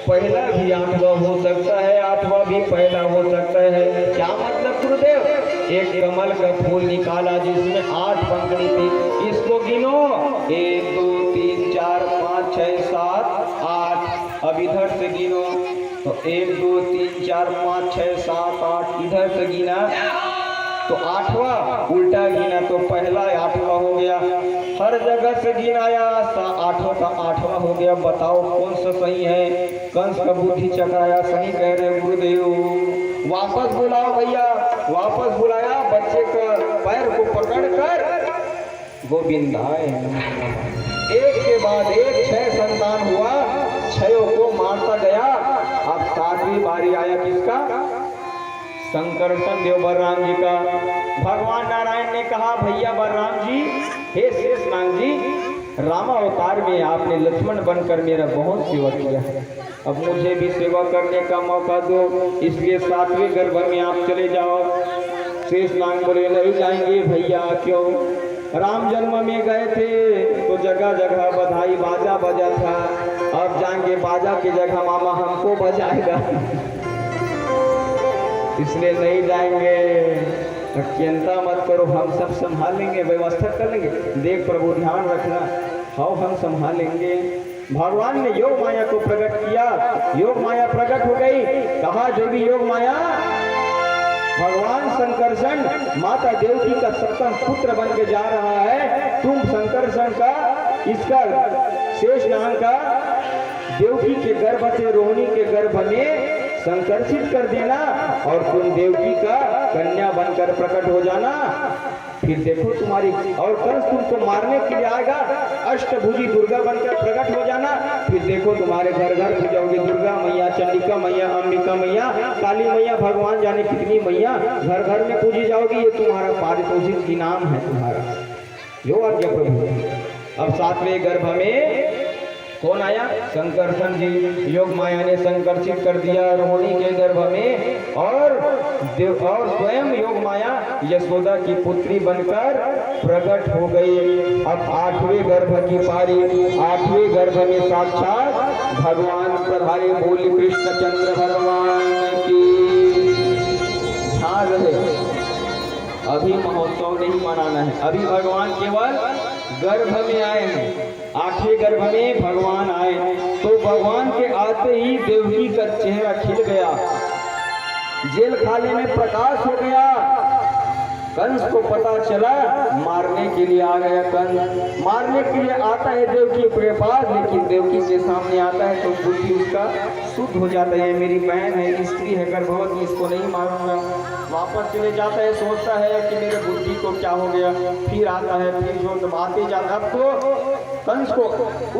पहला भी आठवां हो सकता है, आठवां भी पहला हो सकता है। क्या मतलब गुरुदेव? एक कमल का फूल निकाला जिसमें 8 पंखुड़ी थी, इसको गिनो 1 2 3 4 5 6 7 8। अब इधर से गिनो तो 1 2 3 4 5 6 7 8, इधर से गिना तो 8वां, उल्टा गिना तो पहला 8वां हो गया। हर जगह से गिनाया 8वां का 8वां हो गया। बताओ कौन सा सही है? कंस का बुद्धि चकराया, सही कह रहे गुरुदेव। वापस बुलाओ भैया, वापस बुलाया, बच्चे का पैर को पकड़कर गोविंदाय नमः। एक के बाद एक 6 संतान हुआ, 6 को मारता गया। अब 7वीं बारी आया किसका? संकर्षण देव बलराम जी का। भगवान नारायण ने कहा भैया बलराम जी, हे शेषनाग जी, रामावतार में आपने लक्ष्मण बनकर मेरा बहुत सेवा किया है, अब मुझे भी सेवा करने का मौका दो, इसलिए 7वें गर्भ में आप चले जाओ। शेषनाग बोले नहीं जाएंगे भैया। क्यों? राम जन्म में गए थे तो जगह जगह बधाई बाजा बजा था, अब जाएंगे बाजा की जगह मामा हमको बजाएगा, इसलिए नहीं जाएंगे। चिंता मत करो, हम सब संभाल लेंगे, व्यवस्था कर लेंगे। देख प्रभु ध्यान रखना, हाँ हम संभाल लेंगे। भगवान ने योग माया को प्रकट किया, योग माया प्रकट हो गई। कहा जो भी योग माया, भगवान संकर्षण माता देवकी का सप्तम पुत्र बन के जा रहा है, तुम संकर्षण का, इसका शेषनाग का देवकी के गर्भ से रोहिणी के गर्भ में संकर्षित कर देना और तुम देवकी का कन्या बनकर प्रकट हो जाना। फिर देखो तुम्हारी, और कंस तुमको मारने के लिए आएगा, अष्टभुजी दुर्गा बनकर प्रकट हो जाना। फिर देखो तुम्हारे घर घर पूजाओगे दुर्गा मैया, चंडिका मैया, अंबिका मैया, काली मैया, भगवान जाने कितनी मैया घर घर में पूजी जाओगी। ये तुम्हारा पारितोषिक इनाम है तुम्हारा, जो आज्ञा प्रभु। अब 7वें गर्भ में कौन आया? संकर्षण जी। योग माया ने संकर्षित कर दिया रोहिणी के गर्भ में, और स्वयं योग माया यशोदा की पुत्री बनकर प्रकट हो गई। अब 8वें गर्भ की पारी। 8वें गर्भ में साक्षात भगवान पधारे। बोले कृष्णचंद्र भगवान की। ध्यान रहे, अभी महोत्सव नहीं मनाना है, अभी भगवान केवल गर्भ में आए हैं। 8वें गर्भ में भगवान आए तो भगवान के आते ही देवकी का चेहरा खिल गया, जेल खाने में प्रकाश हो गया। कंस को पता चला, मारने के लिए आ गया। कंस मारने के लिए आता है देवकी के पास, लेकिन देवकी के सामने आता है तो बुद्धि उसका शुद्ध हो जाता है। मेरी बहन है, स्त्री है, गर्भवती, इसको नहीं मारूंगा। वापस चले जाता है, सोचता है कि मेरे बुद्धि को क्या हो गया। फिर आता है, फिर जो आते जाता। अब तो कंस को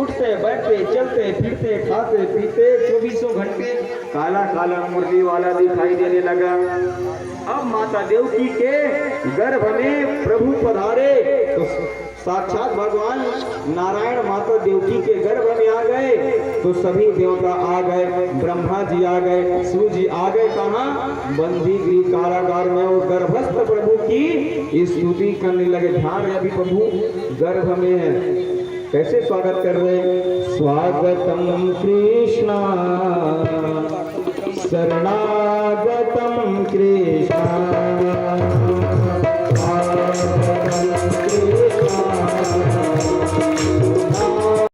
उठते बैठते चलते फिरते खाते पीते 24 घंटे काला काला मुर्गी वाला दिखाई देने लगा। अब माता देवकी के गर्भ में प्रभु पधारे तो साक्षात भगवान नारायण माता देवकी के गर्भ में आ गए तो सभी देवता आ गए, ब्रह्मा जी आ गए, शिव जी आ गए। कहाँ? बंदी गृह कारागार में, और गर्भस्थ प्रभु की स्तुति करने लगे। ध्यान है, अभी प्रभु गर्भ में है। कैसे स्वागत कर रहे? स्वागतम कृष्णा शरणागतम कृष्णा।